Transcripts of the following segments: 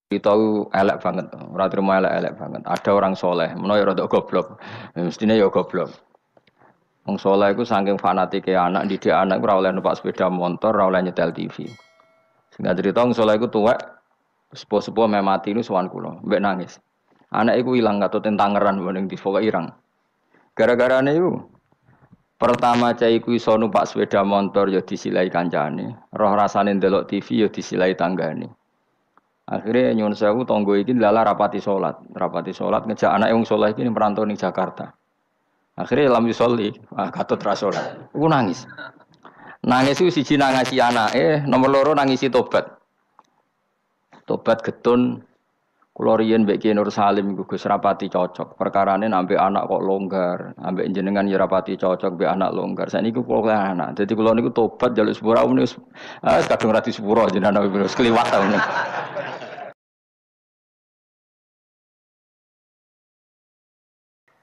Kita elek banget, ora trimo elek-elek banget. Ada orang soleh, menawa ya rada goblok. Mestine ya goblok. Wong soleh iku saking fanatike anak, didik anak ora oleh numpak sepeda motor, ora oleh nyetel TV. Singkat cerita wong soleh iku tuwek, sepuh-sepuh meh mati nu sowan kula, mbek nangis. Anak iku ilang katut tangeran mending difoke irang. Gara-garane iku pertama cah iku iso numpak sepeda motor ya disilai kancane, roh rasane ndelok TV ya disilai tanggane. Akhirnya nyuwun sewu tonggo iki lala rapati salat ngejak anak wong saleh iki merantau ning Jakarta. Akhirnya lam yusolli, katut ra salat. Aku nangis. Nangis itu siji nangisi anake, nomor loro nangisi tobat. Tobat getun kula riyen mbek Ki Nur Salim iku Gus rapati cocok. Perkarane ambek anak kok longgar, ambek jenengan ya rapati cocok mbek anak longgar. Saniki kula anak. Dadi kula niku tobat njaluk sepura wis kadung ra di sepura jenengan wis kliwat ta ngono.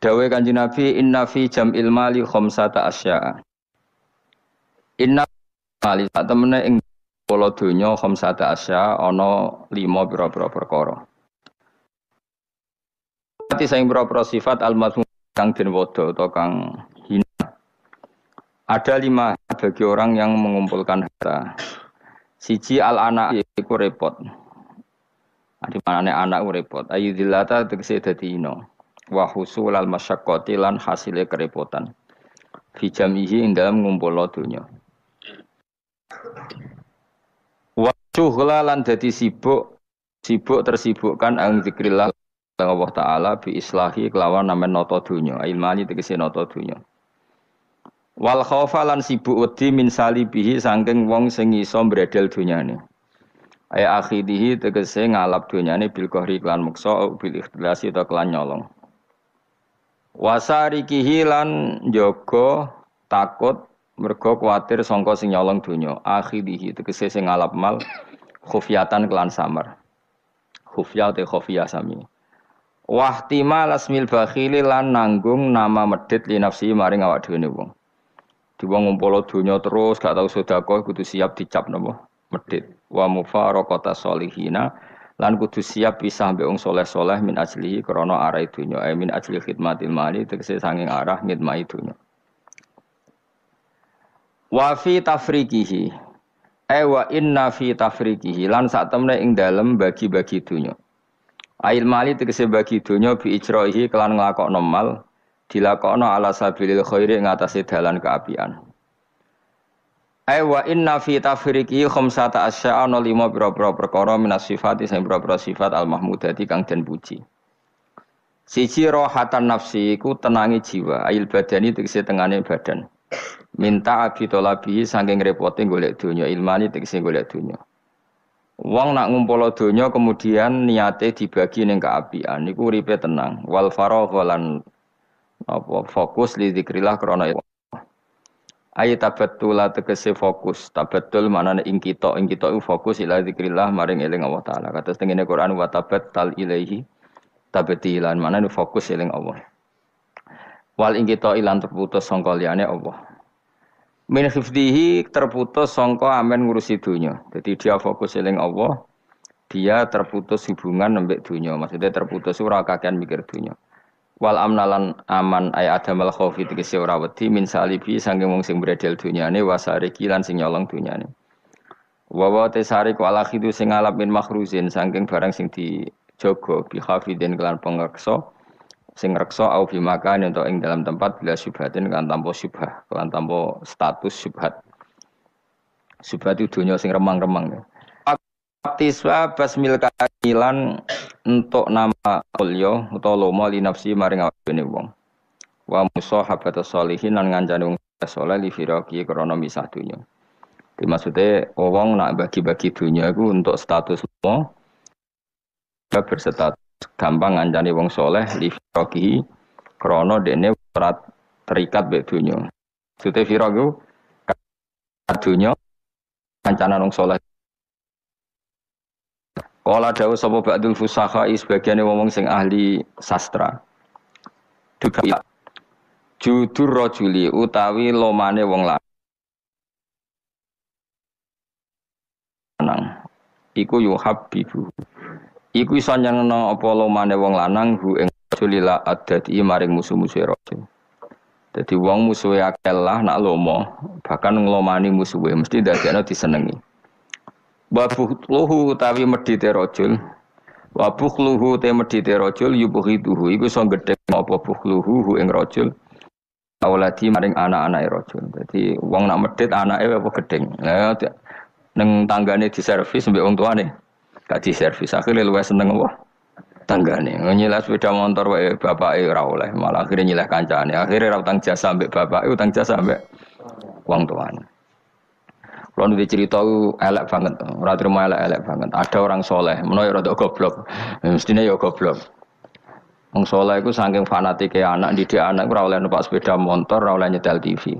Dawe Kanjeng Nabi inna fi jam'il mali khamsata asya'a. Inna mali sak temene ing pola donya khamsata asya'a ana 5 pira-pira perkara. Ati sing pira-pira sifat al-mazmum kang den wada utawa kang hina. Ada 5 bagi orang yang mengumpulkan harta. Siji al-anak iku repot. Adi manane anak repot. Ayyudzillata tegese dadi hina. Wa husulal masyaqqati lan hasile kerepotan fi jamihi ing dalam ngumpulna donya wa syughla lan dadi sibuk tersibukkan ang zikrillah Allah taala bi islahi kelawan namen nata donya ilmani tegese nata donya wal khaufa lan sibuk wedi min salibihi saking wong sing iso mbredel donyane ay akhidihi tegese ngalap donyane bil qahri lan muksa bil ikhlasi ta kelan nyolong wasarikihi lan njaga takut mergo kuwatir sangka sing nyolong donya akhirihi tegese sing ngalap mal khufyatan kelan samar khufya te khufya sami wahtimal asmil bakhili lan nanggung nama medhit li nafsi maring awak dhewe wong di wong ngumpul donya terus gak tau sedekah kudu siap dicap napa medhit wa mufaraqata sholihina lan kudu siap pisah mbek wong saleh-saleh min ajlihi krana arah dunya min ajli khidmatil mali tegese sanging arah ngidmai dunya wa fi tafriqihi wa inna fi tafriqihi lan sak temne ing dalem bagi-bagi dunya ail mali tegese bagi dunya bi ijraihi kelan nglakokno mal dilakokno ala sabilil khairi ing atase dalan keapian wa inna fi tafriqi khamsata asya'a no 5 pira-pira perkara minas sifati sing pira-pira sifat al mahmudati kang den puji. Siji rohatan nafsi iku tenangi jiwa, ail badani tegese tengane badan. Minta abi tolabi saking repote golek donya, ilmani tegese golek donya. Wong nak ngumpul donya kemudian niate dibagi ning keapian niku uripe tenang. Wal faragh lan apa fokus li zikrillah krana ayat tabattul tegese fokus tabattul manane ing kita iku fokus ila zikrillah maring eling Allah taala kados tengene Quran wa tabattal ilaihi tabatilan manane fokus eling Allah wal ing kita ilan terputus sangka liyane Allah min hifdhihi terputus sangka amen ngurusi dunya dadi dia fokus eling Allah dia terputus hubungan nembek dunya maksudnya terputus ora kakean mikir dunya wal amnalan aman ay adamal khaufi tegese ora wedi min salibi saking wong sing bredel dunyane wasariki lan sing nyolong dunyane wa wa tesari ku ala khidu sing ngalap min makhruzin saking barang sing dijaga bi khafidin kelan pengreksa sing reksa au bi makan untuk ing dalam tempat bila syubhatin kan tanpa syubhah kelan tanpa status syubhat syubhat itu dunya sing remang-remang Tiswa basmil kailan untuk nama ulya utawa lomo li nafsi maring awake wong. Wa musahabata sholihin lan ngancani wong saleh li firaqi krana misah dunya. Dimaksude wong nak bagi-bagi dunya iku untuk status lomo berstatus gampang ngancani wong saleh li firaqi krana dene terikat mek dunya. Maksude firaq iku dunya kancanan wong saleh Kala dawuh sapa ba'dul fusakha sebagiane wong sing ahli sastra. Judur rajuli utawi lomane wong lanang. Iku yuhabbibu. Iku iso nyenengno apa lomane wong lanang hu ing rajulila adati maring musuh-musuhe rajul. Dadi wong musuhe akeh lah nak lomo, bahkan nglomani musuhe mesti dadekno disenengi. Wa bukhluhu utawi medhite rajul. Wa bukhluhu te medhite rajul yubghiduhu iku iso gedhe apa bukhluhu ing rajul. Awaladi maring anak-anake rajul. Dadi wong nak medhit anake apa gedeng. Lah ning tanggane diservis mbek wong tuane. Gak diservis akhirnya luwih seneng apa? Tanggane. Nyilah sepeda motor wae bapake ora oleh, malah akhirnya nyilah kancane. Akhirnya ra utang jasa mbek bapake, utang jasa mbek wong tuane. Kalau nanti cerita elek banget, ora trimo elek banget. Ada orang soleh, menawa rada goblok. Mestine ya goblok. Wong soleh iku saking fanatike anak, didik anak ora oleh numpak sepeda motor, ora oleh nyetel TV.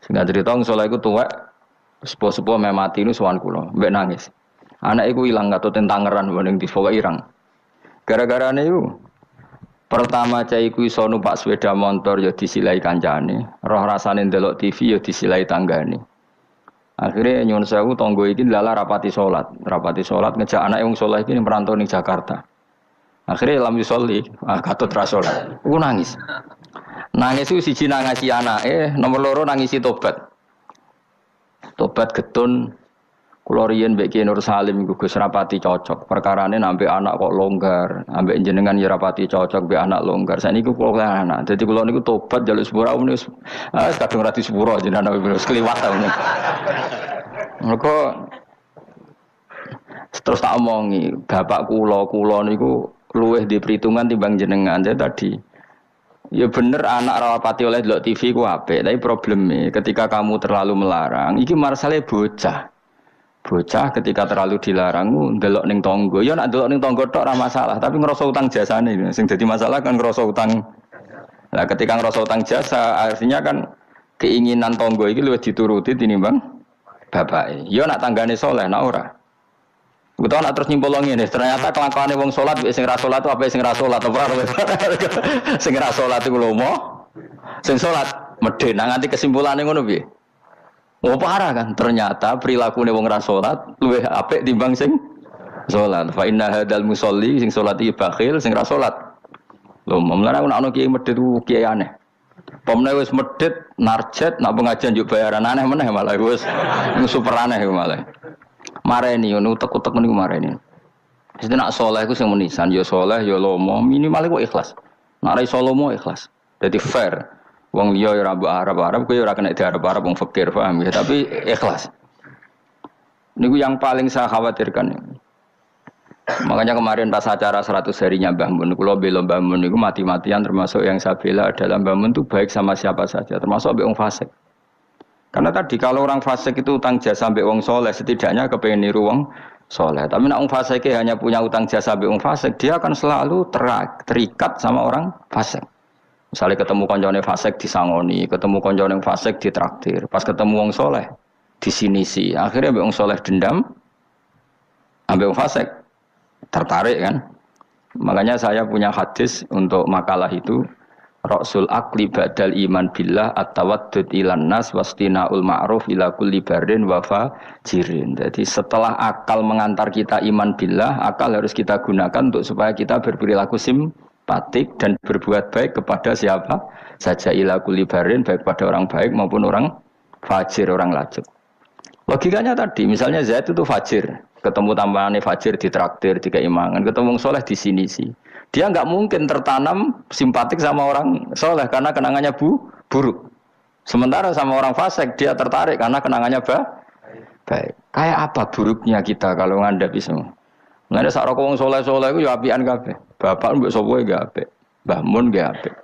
Sehingga cerita wong soleh iku tuwek sepuh-sepuh mati nu sowan kula, mbek nangis. Anak iku ilang katut tentangeran mending difoka irang. Gara-garane iku pertama cah iku iso numpak sepeda motor ya disilai kancane, roh rasane ndelok TV ya disilai tanggane. Akhirnya nyuwun sewu tangga iki lala rapati salat ngejak anak wong saleh iki merantau ning Jakarta. Akhirnya lam yusolli, katut ra salat. Ku nangis. Nangis iku siji nangisi anake, nomor loro nangisi tobat. Tobat getun kula riyen mbek Ki Nur Salim iku Gus rapati cocok. Perkarane ambek anak kok longgar, ambek jenengan ya rapati cocok mbek anak longgar. Saniki kula anak. Dadi kula niku tobat njaluk sepura wis kadung ra disepuro jenengan wis kliwat ta niku. Mergo terus tak omongi, bapak kula niku luwih di perhitungan timbang jenengan. Jadi tadi ya bener anak rapati oleh delok TV ku apik, tapi probleme ketika kamu terlalu melarang, iki marsale bocah. Bocah ketika terlalu dilarang ndelok ning tangga. Ya nek ndelok ning tangga tok ora masalah, tapi ngrasa utang jasane. Sing dadi masalah kan ngrasa utang. Lah ketika ngrasa utang jasa, artinya kan keinginan tangga iki luwih dituruti tinimbang bapake. Ya nek tanggane saleh nek ora. Utawa nek terus nyimpul ngene, ternyata kelakuane wong salat mek sing ra salat apa sing ra salat ora. Sing ra salat iku lomo. Sing salat medhe nang nganti kesimpulane ngono piye? Oh parah kan, ternyata perilaku wong ra salat luwih apik timbang sing salat. Fa inna hadzal musolli sing salat iki bakhil, sing ra salat. Lho, mlane ana kiai medhit ku kiai aneh. Pomne wis medhit narjet nak pengajian yo bayaran aneh meneh malah wis super aneh malah. Mareni ngono utek-utek niku mareni. Wis nak saleh iku sing menisan ya saleh ya lomo, minimal iku ikhlas. Nek ra iso lomo ikhlas. Dadi fair. Wong liya ora mbok Arab kowe ora kena diarep-arep wong fakir paham ya, tapi ikhlas. Niku yang paling saya khawatirkan. Makanya kemarin pas acara 100 harinya Mbah Mun, kula bela Mbah Mun niku mati-matian termasuk yang saya bela adalah Mbah Mun itu baik sama siapa saja, termasuk mbek wong fasik. Karena tadi kalau orang fasik itu utang jasa mbek wong soleh, setidaknya kepengen niru wong soleh. Tapi nek wong fasik hanya punya utang jasa mbek wong fasik, dia akan selalu terikat sama orang fasik. Misalnya ketemu koncone fasik disangoni, ketemu koncone fasik ditraktir, pas ketemu wong soleh disinisi, akhirnya wong soleh dendam, ambek wong fasik tertarik kan. Makanya saya punya hadis untuk makalah itu, Rasul akli badal iman billah at-tawaddud ilan nas wastinaul ma'ruf ila kulli barin wa fajirin. Jadi setelah akal mengantar kita iman billah, akal harus kita gunakan untuk supaya kita berperilaku simpatik dan berbuat baik kepada siapa saja ila kulli barin, baik pada orang baik maupun orang fajir, orang lajut. Logikanya tadi, misalnya Zaid itu fajir, ketemu tambahannya fajir ditraktir, dikeimangan, ketemu soleh di sini sih. Dia nggak mungkin tertanam simpatik sama orang soleh karena kenangannya buruk. Sementara sama orang fasik dia tertarik karena kenangannya baik. Kayak apa buruknya kita kalau ngandapi semua? Nggak ada sak rokok wong soleh-soleh itu ya apian kabeh. Bapak mbek sapa ya apik. Mbah Mun ya apik.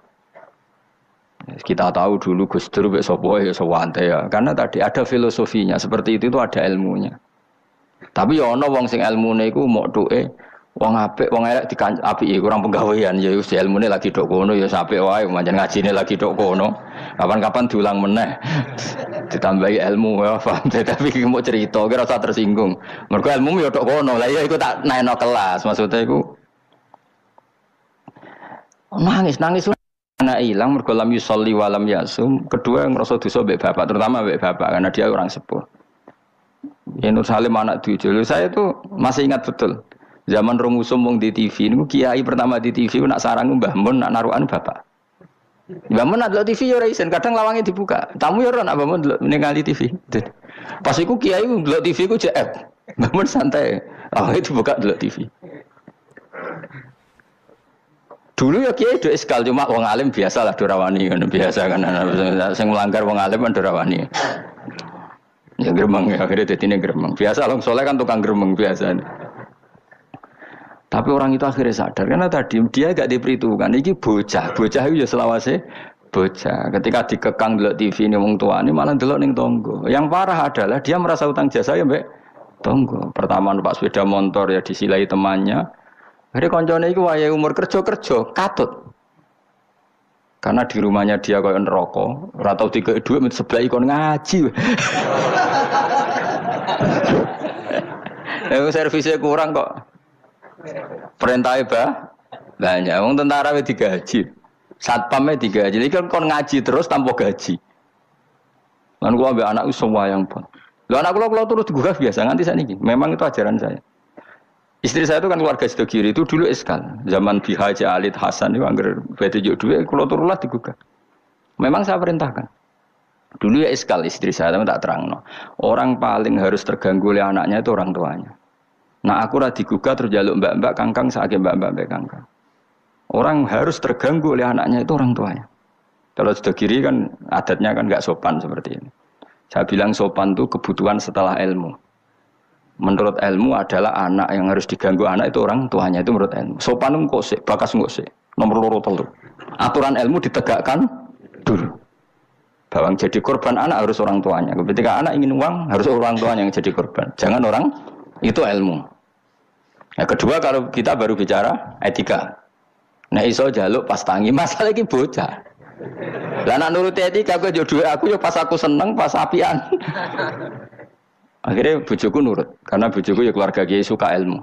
Kita tahu dulu Gus Dur mbek sapa ya sawante ya. Karena tadi ada filosofinya, seperti itu ada ilmunya. Tapi ya ana wong sing ilmune iku mok duke wong apik, wong elek apike kurang penggawean ya wis ilmune lagi tok kono ya apik wae, pancen ngajine lagi tok kono. Kapan-kapan diulang meneh. Ditambahi ilmu ya, paham. Tapi iki mau cerita kira usah tersinggung. Mergo ilmu ya tok kono. Lah ya iku tak naikno kelas, maksudnya iku nangis anak hilang mergo lam yusolli wa lam yasum. Kedua yang ngrasa dosa mbek bapak, terutama mbek bapak karena dia orang sepuh. Ya Nur Salim anak 7. Saya itu masih ingat betul. Zaman rumusum wong di TV niku kiai pertama di TV nak sarang Mbah Mun nak narukan bapak. Mbah Mun nak delok TV yo ora isen, kadang lawangnya dibuka. Tamu yo ora nak Mbah Mun delok ningali TV. Pas iku kiai delok TV ku JF. Mbah Mun santai. Lawangnya dibuka delok TV. Dulu ya kiai do eskal cuma wong alim biasalah do rawani ngono biasa kan sing melanggar wong alim kan do rawani. Ya gremeng ya akhirnya dadine gremeng. Biasa long soleh kan tukang gremeng biasa. Tapi orang itu akhirnya sadar karena tadi dia gak diperhitungkan. Ini bocah itu ya selawase bocah. Ketika dikekang delok TV ini wong tua ini malah delok ning tonggo. Yang parah adalah dia merasa utang jasa ya mbek tonggo. Pertama numpak sepeda motor ya disilai temannya. Akhirnya koncone iku wayahe umur kerja katut. Karena di rumahnya dia koyo neraka, ora tau dikek dhuwit sebelah ikon ngaji. Servisnya kurang kok. Perintah banyak. Wong tentara wis digaji. Satpamnya digaji. Jadi kan kon ngaji terus tanpa gaji. Lan kula ambek anakku sembayang pun. Lho anak kula terus digugah biasa nganti sakniki. Memang itu ajaran saya. Istri saya itu kan keluarga sido kiri itu dulu eskal. Zaman Bihaji Alid Hasan itu anggar bete juk duwe kula turulah digugah. Memang saya perintahkan. Dulu ya eskal istri saya tapi tak terangno. Orang paling harus terganggu oleh anaknya itu orang tuanya. Nah aku ora digugah terus jaluk mbak-mbak kangkang saking mbak-mbak kangkang. Orang harus terganggu oleh anaknya itu orang tuanya. Kalau sudah kiri kan adatnya kan enggak sopan seperti ini. Saya bilang sopan itu kebutuhan setelah ilmu. Menurut ilmu adalah anak yang harus diganggu anak itu orang tuanya itu menurut ilmu. Sopan itu kok sih, bakas kok sih. Nomor loro telu. Aturan ilmu ditegakkan dulu. Bahwa jadi korban anak harus orang tuanya. Ketika anak ingin uang harus orang tuanya yang jadi korban. Jangan orang itu ilmu. Yang kedua kalau kita baru bicara etika. Nah iso jaluk pas tangi masalah iki bocah. Lah nak nuruti etika aku yo duwe aku yo pas aku seneng pas apian. Akhirnya bojoku nurut karena bojoku ya keluarga kiai suka ilmu.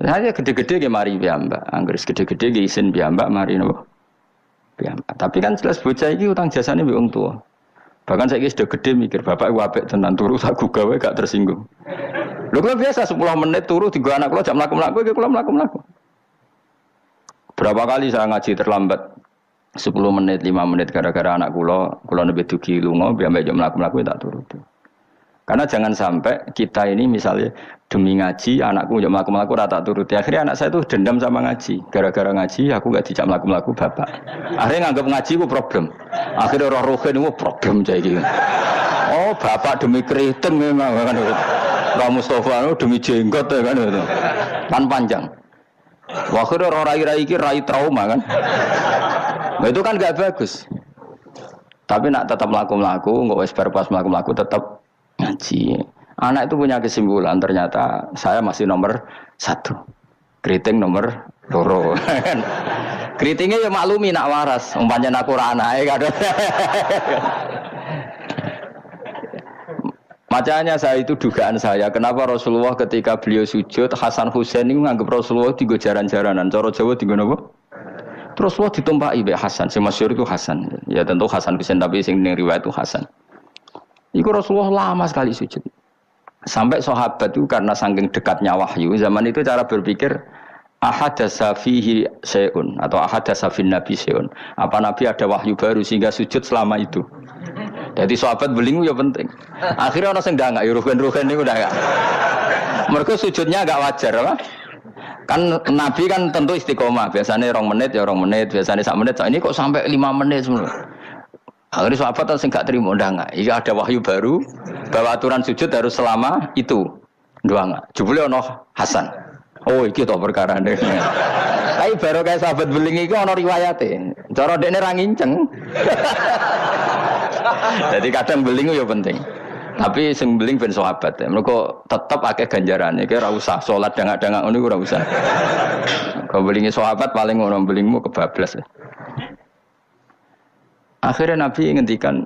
Hanya gede-gede ge mari piyambak. Angger gede-gede ge isin piyambak mari nopo. Piyambak. Tapi kan jelas bocah iki utang jasane mbek wong tua. Bahkan saya sudah gede mikir bapak apik tenan turu tak gawe gak tersinggung. Lho kok biasa 10 menit turu digo anak kula jam mlaku-mlaku iki kula mlaku-mlaku. Berapa kali saya ngaji terlambat 10 menit, 5 menit gara-gara anak kula nembe dugi lunga biar jam mlaku-mlaku tak turu. Karena jangan sampai kita ini misalnya demi ngaji anakku jam mlaku-mlaku ora tak turuti. Akhirnya anak saya itu dendam sama ngaji. Gara-gara ngaji aku enggak dijak mlaku-mlaku bapak. Akhirnya nganggap ngaji ku problem. Akhirnya roh-rohe niku problem saiki. Oh, bapak demi keriting memang kan. Pak Mustafa demi jenggot kan itu. Pan panjang. Akhirnya orang rai-rai iki rai trauma kan. Nah, itu kan enggak bagus. Tapi nak tetap mlaku-mlaku, enggak wis bar pas mlaku-mlaku tetap ngaji. Anak itu punya kesimpulan ternyata saya masih nomor 1. Keriting nomor 2. Keritingnya ya maklumi nak waras. Umpamanya aku ora anake kadang. Makanya saya itu dugaan saya kenapa Rasulullah ketika beliau sujud Hasan Husain itu menganggap Rasulullah tiga jaran-jaranan. Cara Jawa tiga apa? Terus Rasulullah ditumpaki be Hasan. Si masyhur itu Hasan. Ya tentu Hasan Husain tapi sing ning riwayat itu Hasan. Iku Rasulullah lama sekali sujud. Sampai sahabat itu karena saking dekatnya wahyu, zaman itu cara berpikir ahadasa fihi syai'un atau ahadasa fin nabi syai'un. Apa nabi ada wahyu baru sehingga sujud selama itu. Jadi sahabat belingu ya penting. Akhirnya orang sing ndangak ya rugen-rugen niku ndak. Mergo sujudnya agak wajar apa? Kan nabi kan tentu istiqomah. Biasanya 2 menit ya 2 menit, biasanya 1 menit. Ini kok sampai 5 menit semua. Akhirnya sahabat sing gak terima ndangak. Iki ada wahyu baru bahwa aturan sujud harus selama itu. Ndangak. Jebule ono Hasan. Oh iki to perkara ne. Tapi baru kayak sahabat beling iki ono riwayate. Cara dekne ra nginceng. Jadi kadang beling ya penting. Tapi sing beling ben sahabat. Mergo tetep akeh ganjarane. Ki ora usah salat dangak-dangak ngono ora usah. Kau belingi sahabat paling ngono belingmu kebablas. Akhirnya Nabi ngendikan,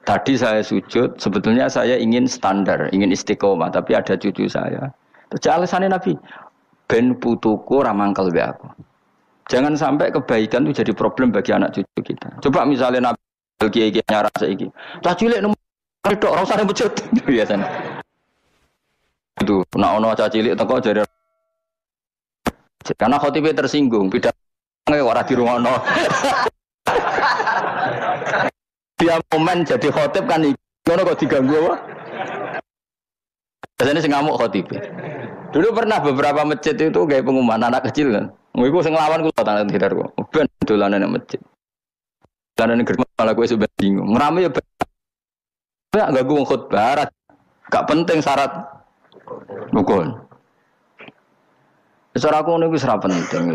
tadi saya sujud, sebetulnya saya ingin standar, ingin istiqomah, tapi ada cucu saya. Terus alasannya Nabi, ben putuku ramangkel be aku. Jangan sampai kebaikan itu jadi problem bagi anak cucu kita. Coba misalnya Nabi kiai-kiai nyara saiki. Cah cilik nomor tok ora usah masjid biasanya. Itu nek ana cah cilik teko jare masjid. Karena khotibnya tersinggung, pidato ora dirungokno. Dia momen jadi khotib kan ngono kok diganggu apa? Biasanya sing ngamuk khotib. Dulu pernah beberapa masjid itu kayak pengumuman anak kecil kan. Iku sing nglawan kula tangan sekitarku. Ben dolanan nang masjid. Dolanan gerem malah kowe sudah bingung. Ngrame ya enggak ganggu wong khotbah. Gak penting syarat rukun. Secara aku niku wis ora penting,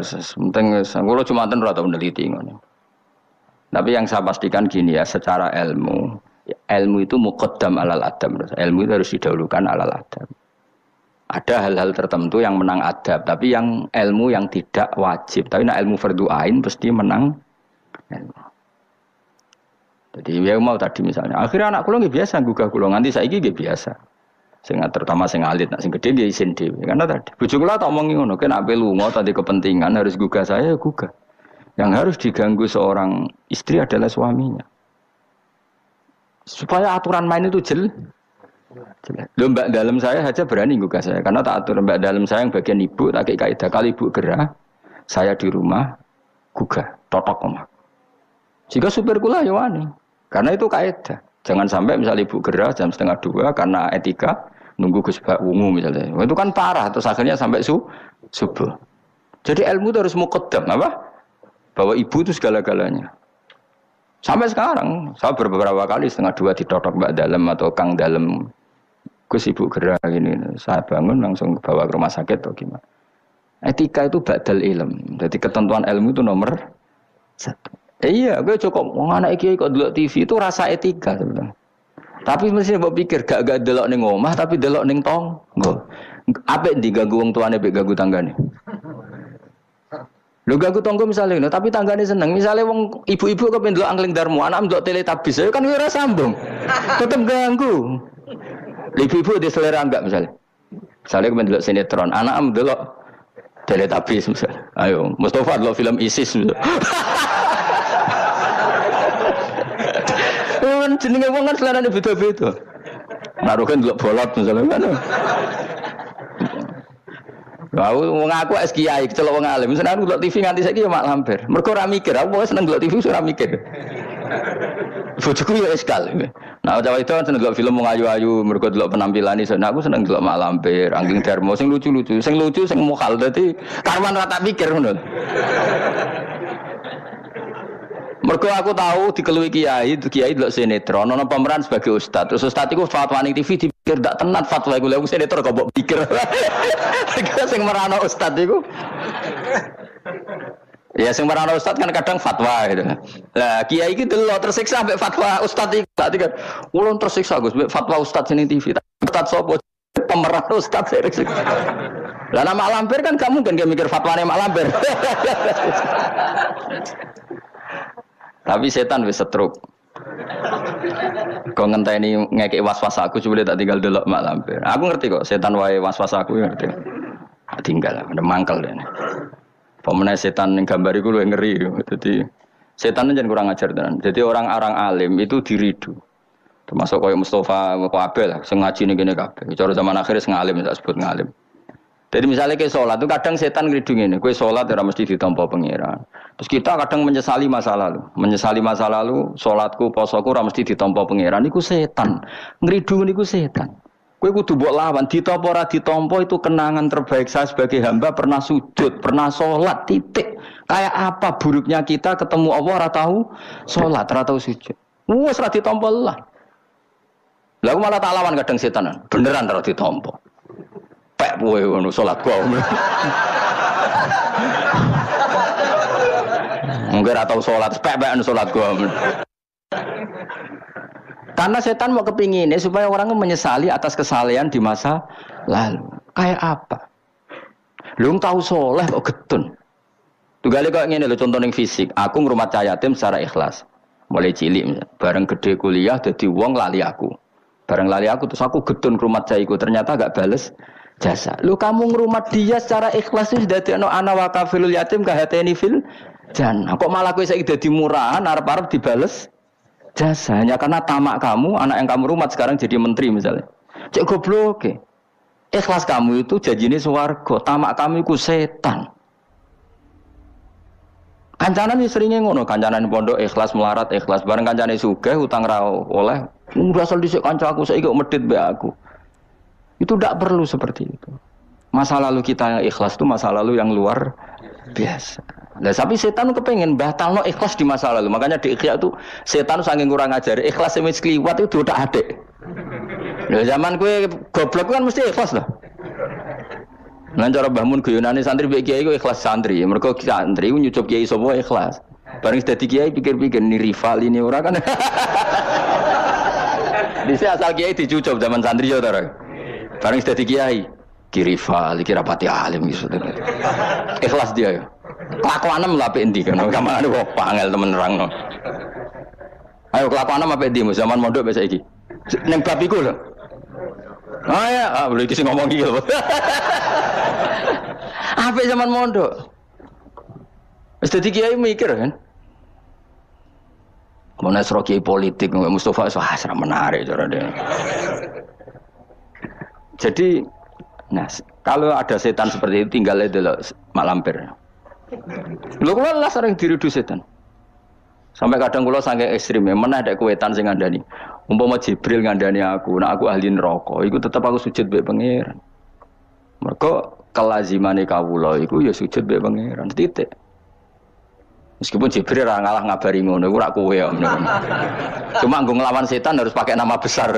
penting kula Jumatan ora tau meneliti ngono. Tapi yang saya pastikan gini ya, secara ilmu itu muqaddam alal adab. Ilmu itu harus didahulukan alal adab. Ada hal-hal tertentu yang menang adab, tapi yang ilmu yang tidak wajib. Tapi nah ilmu fardhu ain pasti menang ilmu. Jadi ya mau tadi misalnya, akhirnya anak kula nggih biasa gugah kula nganti saiki nggih biasa. Sing terutama sing alit, nak sing gede nggih isin dhewe. Karena tadi bojo kula tak omongi ngono, nek ape lunga tadi kepentingan harus gugah saya ya gugah. Yang harus diganggu seorang istri adalah suaminya. Supaya aturan main itu jelas. Loh, mbak dalam saya saja berani gugah saya. Karena tak atur mbak dalam saya yang bagian ibu, tak kaidah. Kalau ibu gerah, saya di rumah gugah, totok omah. Jika supir kula ya wani. Karena itu kaidah. Jangan sampai misalnya ibu gerah jam 1:30 karena etika, nunggu Gus Bak Wungu misalnya. Itu kan parah, terus akhirnya sampai subuh. Jadi ilmu itu harus muqaddam, apa? Bahwa ibu itu segala-galanya. Sampai sekarang, saya beberapa kali 1:30 ditotok mbak dalam atau kang dalam, Gus ibu gerah gini, saya bangun langsung bawa ke rumah sakit atau gimana. Etika itu ba'dal ilm. Jadi ketentuan ilmu itu nomor 1. Iya, gue cukup anak iki kok delok TV itu rasa etika sebenarnya. Tapi mesti mbok pikir gak delok ning omah tapi delok ning tangga. Apik diganggu wong tuane mbek ganggu tanggane. Lho ganggu tangga misalnya, tapi tanggane seneng. Misalnya wong ibu-ibu kok pendelok angling darmo, anak ndelok Teletubbies, ya kan ora sambung. Tetep ganggu. Ibu-ibu di selera enggak misalnya. Misalnya kok pendelok sinetron, anak ndelok Teletubbies misalnya. Ayo, Mustafa ndelok film ISIS misalnya. Jenenge wong kan selerane beda-beda. Naruhkan ndelok bolot misalnya kan. Wong aku es kiai kecelok wong alim. Seneng ndelok TV nganti saiki ya mak lampir. Mergo ora mikir, aku seneng ndelok TV ora mikir. Bojoku ya eskal. Nah, cawe itu kan seneng ndelok film wong ayu-ayu, mergo ndelok penampilane. Nah, aku seneng ndelok mak lampir, Angking Darmo sing lucu-lucu, sing mokal dadi karwan ora tak mikir ngono. Mergo aku tahu dikeluhi kiai delok sinetron ana pemeran sebagai ustaz. Terus ustaz iku fatwa ning TV dipikir ndak tenan fatwa iku. Lha sinetron kok mbok pikir. Sing merano ustaz iku. Ya sing merano ustaz kan kadang fatwa gitu. Lah kiai iki delok tersiksa mbek fatwa ustaz iku. Berarti kan ulun tersiksa Gus mbek fatwa ustaz ning TV. Ustaz sapa? Pemeran ustaz tersiksa. Lah nama lampir kan kamu kan mikir fatwane mak lampir. Tapi setan wis setruk. Kok ngenteni ngekek was-was aku coba tak tinggal delok mak lampir. Aku ngerti kok setan wae was-was aku ngerti. Tinggal ada mangkel dene. Pemene setan ning gambar iku luwih ngeri. Dadi setan njen kurang ajar tenan. Jadi orang-orang alim itu diridu. Termasuk koyo Mustafa Abel lah sing ngaji ning kene kabeh. Cara zaman akhir sing alim tak sebut ngalim. Jadi misalnya ke sholat itu kadang setan ngridung ini, kue sholat ora mesti ditampa pangeran. Terus kita kadang menyesali masa lalu, sholatku, posoku ora mesti ditampa pangeran. Iku setan, ngridung niku setan. Kue kudu mbok lawan, ditampa ora ditampa itu kenangan terbaik saya sebagai hamba pernah sujud, pernah sholat, titik. Kayak apa buruknya kita ketemu Allah ora tahu sholat, ora tahu sujud. Wes ora ditampa lah. Lah malah tak lawan kadang setanan, beneran ora ditampa. Pek kowe ngono salat kok. Mungkin ora tau salat, pek-pekan salat kok. Karena setan mau kepinginnya supaya orang menyesali atas kesalahan di masa lalu. Kayak apa? Lu tahu soleh kok getun. Tugale kok ngene lho contoh ning fisik. Aku ngrumat cah yatim secara ikhlas. Mulai cilik bareng gede kuliah dadi wong lali aku. Bareng lali aku terus aku getun ngrumat cah iku ternyata gak bales jasa. Lu kamu ngrumat dia secara ikhlas wis dadekno ana wa kafilul yatim kahateni fil jannah. Kok malah kowe saiki dadi murahan arep-arep dibales jasa hanya karena tamak kamu, anak yang kamu rumat sekarang jadi menteri misalnya. Cek goblok. Ikhlas kamu itu janjine swarga, tamak kamu iku setan. Kancanan iki seringe ngono, kancanan pondok ikhlas melarat ikhlas bareng kancane sugih utang ra oleh. Ngrasal dhisik kanca aku saiki kok medhit mbek aku. Itu tidak perlu seperti itu. Masa lalu kita yang ikhlas itu masa lalu yang luar biasa. Nah, tapi setan kepengen batalno ikhlas di masa lalu. Makanya di Ikhya itu setan saking kurang ajar. Ikhlas wis kliwat itu udah adik. Nah, zaman kowe goblok kan mesti ikhlas lah. Nah, cara Mbah Mun guyonane santri mbek kiai iku ikhlas santri. Mergo santri ku nyucup kiai sapa ikhlas. Bareng dadi kiai pikir-pikir ni rival ini ora kan. Dise asal kiai dicucup zaman santri yo to. Bareng dadi kiai, ki rival iki rapati alim iso. Ikhlas dia ya. Kelakuanem lha apik endi kan. Kamane kok pangel temen nerangno. Ayo kelakuanem apik endi zaman mondok wis saiki. Ning bab iku lho. Ah ya, boleh kisi ngomong iki lho. Apik zaman mondok. Wis dadi kiai mikir kan. Mau nasro kiai politik Mustafa wah serem menarik cara dia. Jadi nah, kalau ada setan seperti itu tinggal dulu mak lampir. Lho kula lah sering diridu setan. Sampai kadang kula saking ekstrem meneh ada kuwetan sing ngandani. Umpama Jibril ngandani aku, nek aku ahli neraka, iku tetep aku sujud mbek pangeran. Mergo kelazimane kawula iku ya sujud mbek pangeran titik. Meskipun Jibril ora ngalah ngabari ngono, iku ora kowe ya. Cuma nggo nglawan setan harus pakai nama besar.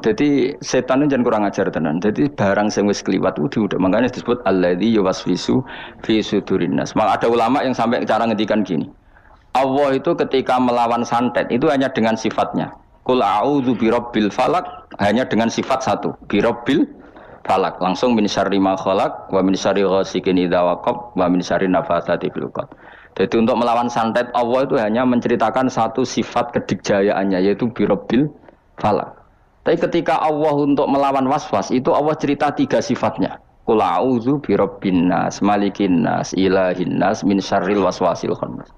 Jadi setan itu jangan kurang ajar tenan. Jadi barang sing wis kliwat itu udah makanya disebut alladzi yuwaswisu fi sudurin nas. Maka ada ulama yang sampai cara ngendikan gini. Allah itu ketika melawan santet itu hanya dengan sifatnya. Qul a'udzu birabbil falaq hanya dengan sifat satu, birabbil falaq. Langsung min syarri ma khalaq wa min syarri ghasikin idza waqab wa min syarri nafatsati fil 'uqad. Jadi untuk melawan santet Allah itu hanya menceritakan satu sifat kedikjayaannya yaitu birabbil falaq. Tapi ketika Allah untuk melawan waswas itu Allah cerita tiga sifatnya. Qul a'udzu birabbin nas, malikin nas, ilahin nas, min syarril waswasil khannas.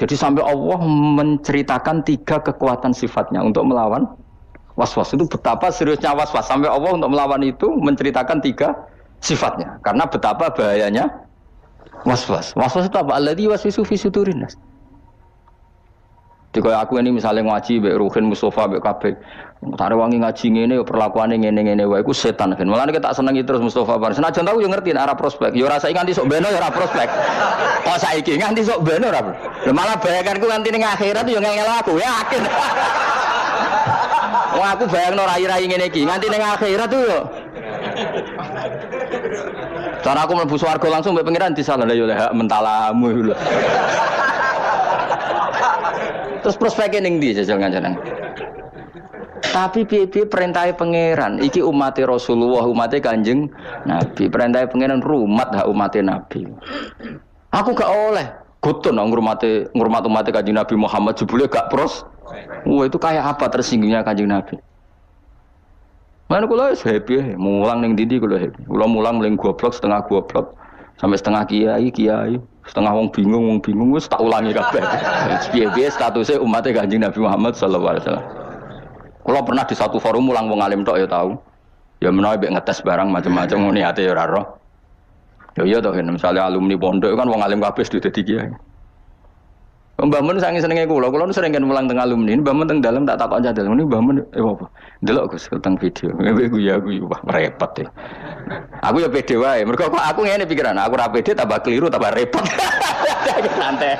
Jadi sampai Allah menceritakan tiga kekuatan sifatnya untuk melawan waswas. Itu betapa seriusnya waswas. Sampai Allah untuk melawan itu menceritakan tiga sifatnya. Karena betapa bahayanya waswas. Waswas itu apa? Alladzi yuwaswisu fi sudurin nas. Jadi aku ini misalnya ngaji mbek Ruhin Mustafa mbek kabeh. Tare wangi ngaji ngene yo perlakuane ngene-ngene wae iku setan kan. Mulane kita senengi terus Mustafa bar. Senajan tahu yo ngerti arah prospek. Yo rasa nganti sok beno yo ora prospek. Kok saiki nganti sok beno ora. Lha malah bayanganku nganti ning akhirat yo ngel-ngel aku yakin. Wah aku bayangno rai-rai ngene iki nganti ning akhirat tuh yo. Cara aku mlebu swarga langsung mbek pengiran disalah yo lek mentalamu lho. Terus prospeknya ning ndi jajal kancanan. Tapi piye-piye perintah pangeran, iki umatnya Rasulullah, umatnya Kanjeng Nabi, perintah pangeran rumat hak umatnya Nabi. Aku gak oleh gotun ngurmat umatnya Kanjeng Nabi Muhammad jebule gak pros. Wah itu kayak apa tersinggungnya Kanjeng Nabi. Mana kula wis happy, mulang ning ndi kula happy. Kula mulang mling goblok setengah goblok sampai setengah kiai. Setengah wong bingung wis tak ulangi kabeh. Piye-piye statusnya umatnya Kanjeng Nabi Muhammad sallallahu alaihi wasallam. Kalau pernah di satu forum ulang wong alim tok ya tahu. Ya menawa mbek ngetes barang macam-macam ngene ate ya ora roh. Ya iya toh misalnya alumni pondok kan wong alim kabeh sudah dadi kiai. Mbah Mun sange senenge kula sering kan mulang teng alumni. Mbah Mun teng dalem tak takon cah dalem ini Mbah Mun apa? Delok Gus teng video. Aku wah repot ya. Aku ya pede wae. Mergo aku ngene pikiran, aku ora pede tambah keliru tambah repot. Santai.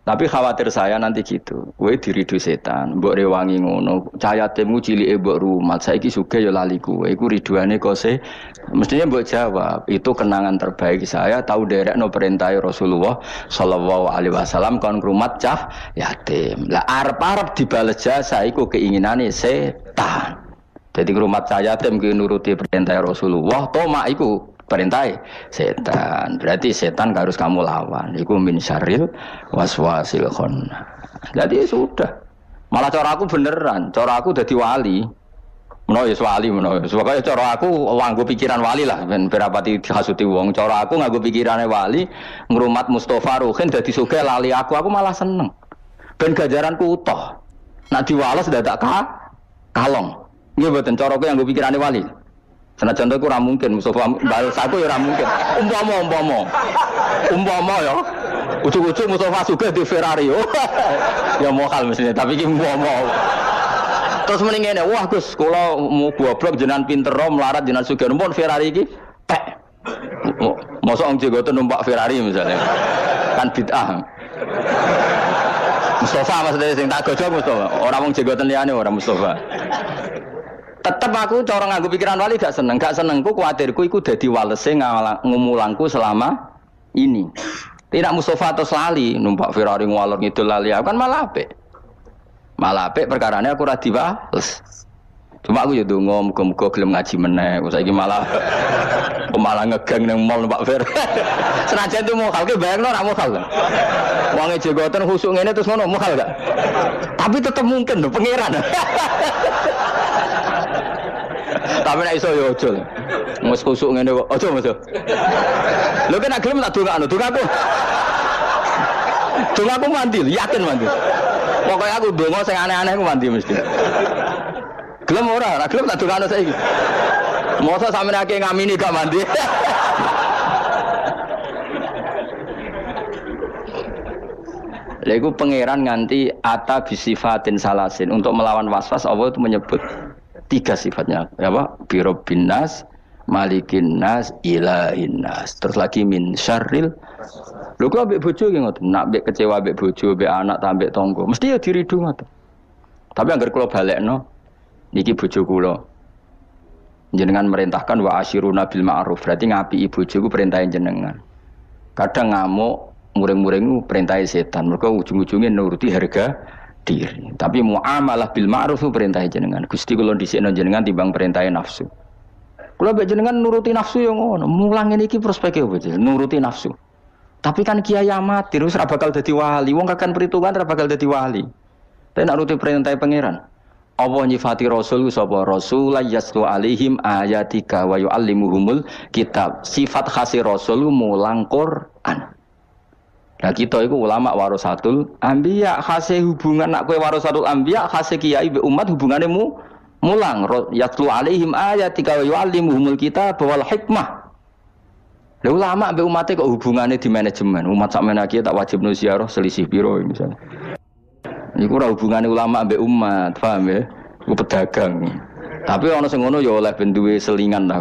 Tapi khawatir saya nanti gitu. Kowe diridu setan, mbok rewangi ngono. Cahaya temu cilike mbok rumat. Saiki sugih ya lali kowe. Iku riduane kose. Mestinya mbok jawab, itu kenangan terbaik saya tahu derekno perintah Rasulullah sallallahu alaihi wasallam kon rumat cah yatim. Lah arep-arep dibales jasa iku keinginane setan. Jadi rumat cah yatim ki nuruti perintah Rasulullah, toma iku perintah setan. Berarti setan harus kamu lawan. Iku min syarril waswasil khannas. Jadi sudah. Malah cara aku beneran, cara aku dadi wali. Menawa wali menawa. Pokoke cara aku nganggo pikiran wali lah ben berapati dihasuti wong. Cara aku nganggo pikirane wali, ngrumat Mustafa Ruhin dadi sugih lali aku malah seneng. Ben ganjaranku utuh. Nek diwales dadak kalong. Nggih mboten cara kowe nganggo pikirane wali. Senajan to iku ora mungkin Mustafa balas aku ya ora mungkin. Umpama ya. Ujug-ujug Mustafa sugih di Ferrari. Ya mokal mestinya, tapi iki umpama. Terus mending ngene, wah Gus, kula mau goblok jenengan pinter melarat jenengan sugih numpun Ferrari iki tek. Mosok wong jenggoten numpak Ferrari misalnya. Kan bid'ah. Mustafa maksudnya sing tak gojok Mustafa, ora wong jenggoten liyane ora Mustafa. Tetep aku cara nganggo pikiran wali gak senengku kuwatirku iku dadi walese ngumulangku selama ini. Tidak Mustafa atau lali numpak Ferrari ngwalor ngidul lali kan malah apik. Malah apik perkarane aku ora diwales. Cuma aku ya ndonga muga-muga gelem ngaji meneh. Saiki malah ngegeng nang mall numpak Ferrari. Senajan itu mokal ke bayangno ora mokal. Wonge jenggoten khusuk ngene terus ngono mokal gak? Tapi tetep mungkin lho pangeran. Tapi nek iso ya aja. Wis khusuk ngene kok aja Mas. Lho kan gelem tak dongakno, dongaku mandi, yakin mandi. Pokoknya aku donga sing aneh-aneh aku mandi mesti. Gelem ora gelem tak dongakno saiki. Mosok sampeyan akeh ngamini gak mandi. Lha pangeran nganti ata bisifatin salasin untuk melawan waswas Allah itu menyebut 3 sifatnya. Apa? Birabbin nas, malikin nas, ilahin nas. Terus lagi min syarril. Lho kok ambek bojo ki ngoten, nak ambek kecewa ambek bojo, ambek anak ta ambek tangga, mesti ya diridu ngoten. Tapi anggar kula balekno niki bojo kula. Jenengan merintahkan wa asyiruna bil ma'ruf, berarti ngapiki bojoku perintahe jenengan. Kadang ngamuk, muring-muring perintahe setan, mergo ujung-ujunge nuruti harga diri. Tapi muamalah bil ma'ruf perintahe jenengan. Gusti kula dhisikno jenengan timbang perintahe nafsu. Kula mbek jenengan nuruti nafsu yo ngono, mulang ngene iki prospeke opo nuruti nafsu. Tapi kan kiai amatir terus ora bakal dadi wali. Wong kakan perhitungan ora bakal dadi wali. Tapi nak nuruti perintah pangeran. Allah nyifati rasul sapa rasul yaslu alaihim ayatika wa yuallimuhumul kitab. Sifat khas rasul mulang Quran. Lah kita iku ulama warasatul anbiya, khas hubungan nak kowe warasatul anbiya, khas kiai be umat hubungane mulang yaslu alaihim ayatika wa yuallimuhumul kitab wal hikmah. Lha ulama mbek umate kok hubungane di manajemen. Umat sakmene iki tak wajib ziarah selisih piro misalnya. Niku ora hubungane ulama mbek umat, paham ya? Ku pedagang. Tapi ana sing ngono ya oleh ben duwe selingan lah.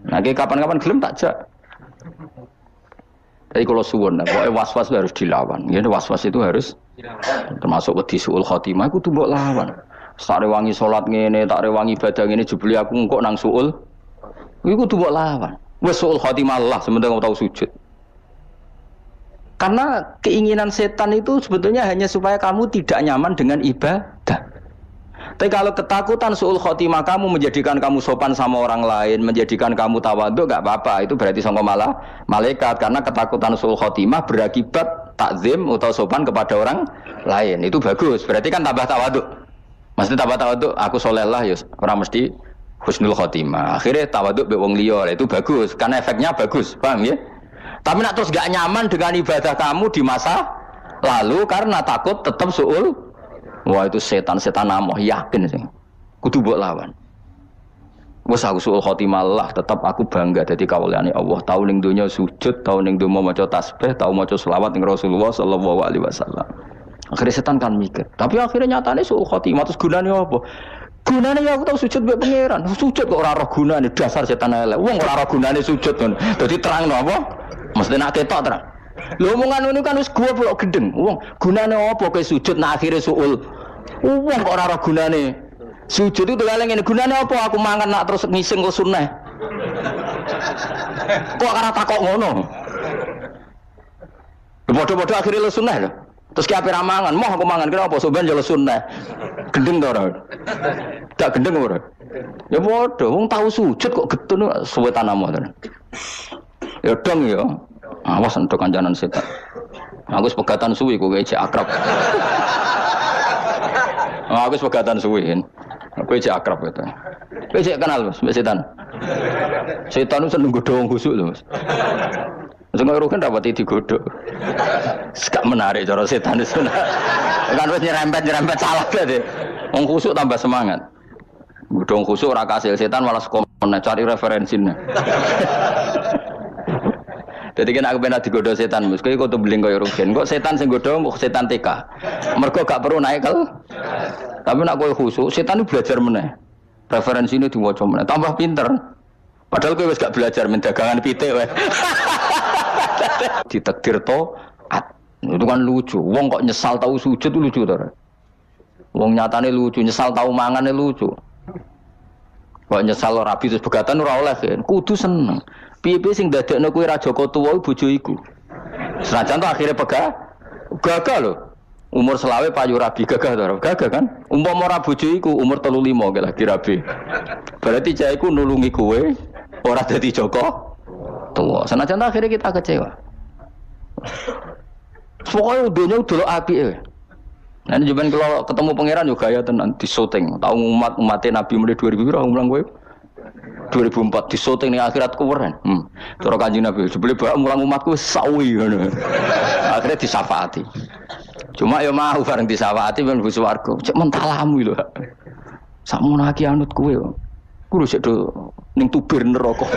Nah, kapan-kapan gelem tak jak. Tapi kalau suwun, pokoknya was-was harus dilawan. Ya, was-was itu harus termasuk wedi suul khotimah iku tumbuk lawan. Tak rewangi salat ngene, tak rewangi ibadah ngene jebule aku engko nang suul. Iku tumbuk lawan. Wes suul khotimah Allah sementara kamu tahu sujud. Karena keinginan setan itu sebetulnya hanya supaya kamu tidak nyaman dengan ibadah. Tapi kalau ketakutan suul khotimah kamu menjadikan kamu sopan sama orang lain, menjadikan kamu tawadhu, gak apa-apa. Itu berarti sangka malah malaikat. Karena ketakutan suul khotimah berakibat takzim atau sopan kepada orang lain. Itu bagus. Berarti kan tambah tawadhu. Maksudnya tambah tawadhu, aku soleh lah ya, orang mesti husnul khotimah. Akhirnya tawaduk be wong liya, itu bagus karena efeknya bagus, paham ya? Tapi nak terus gak nyaman dengan ibadah kamu di masa lalu karena takut tetap suul. Wah itu setan-setan amoh yakin sih. Kudu mbok lawan. Wes aku suul khotimah lah, tetap aku bangga dadi kawulane Allah. Tau ning donya sujud, tau ning donya maca tasbih, tau maca selawat ning Rasulullah sallallahu alaihi wasallam. Akhirnya setan kan mikir. Tapi akhirnya nyatane suul khotimah terus gunane apa? Gunane ya aku tau sujud mbek pangeran. Sujud kok ora roh gunane, dasar setan elek. Wong ora roh gunane sujud kan. Dadi terangno apa? Mesti nak ketok terang. Lho omongan ngono kan wis goblok gendeng. Wong gunane apa kowe sujud nak akhire suul. Wong kok ora roh gunane. Sujud itu lha ngene gunane apa aku mangan nak terus ngising ke sunah. Kok ora takok ngono. Bodoh-bodoh akhire le sunah lho. Terus ki ape ra mangan, moh aku mangan kira apa soban yo le sunah. Gendeng to ora? Gak gendeng ora? Ya padha, wong tau sujud kok getun suwetan amo tenan. Ya dong ya. Awas entuk kancanan setan. Aku wis pegatan suwi kok cek akrab. Aku wis pegatan suwi. Aku cek akrab itu. Kowe cek kenal Mas, mbek setan. Setan seneng godho wong khusuk lho, Mas. Sing karo kan dapat digodhog. Gak menarik cara setan itu. Kan wis nyerempet salah deh. Wong khusuk tambah semangat. Godhong khusuk ora kasil setan malah sekomen cari referensine. Jadi kan aku pernah digoda setan, mus. Kau tuh beling kau rugen. Kok setan sing goda, mau setan TK. Mereka gak perlu naik kalau. Tapi nak kau khusus, setan itu belajar meneh. Referensi ini diwaca meneh. Tambah pinter. Padahal kau wis gak belajar mendagangan pitik weh. Ditakdir to, itu kan lucu. Wong kok nyesal tahu sujud itu lucu tuh. Wong nyatane lucu, nyesal tahu mangane lucu. Kok nyesal rabi terus begatan ora oleh kan. Kudu seneng. Piye-piye sing dadekno kowe ra Joko tuwa bojo iku. Senajan to akhire gagah lho. Umur selawe payu rabi gagah to, gagah kan? Umpama ora bojo iku umur 35 ke lagi rabi. Berarti cah iku nulungi kowe ora dadi Joko tuwa. Senajan to akhire kita kecewa. Pokoknya dunia udah apik. Nah, jaman kalau ketemu pangeran juga ya tenan di syuting. Tahu umatnya Nabi mulai 2000 berapa ulang gue? 2004 di syuting ning akhirat kuweren. Cara Kanjeng Nabi sebelum bae mulang umatku sawi ngono. Akhirnya disafaati. Cuma ya mau bareng disafaati ben mlebu swarga. Cek mentalamu lho. Sakmono iki anut kowe. Kudu sik do ning tubir neraka.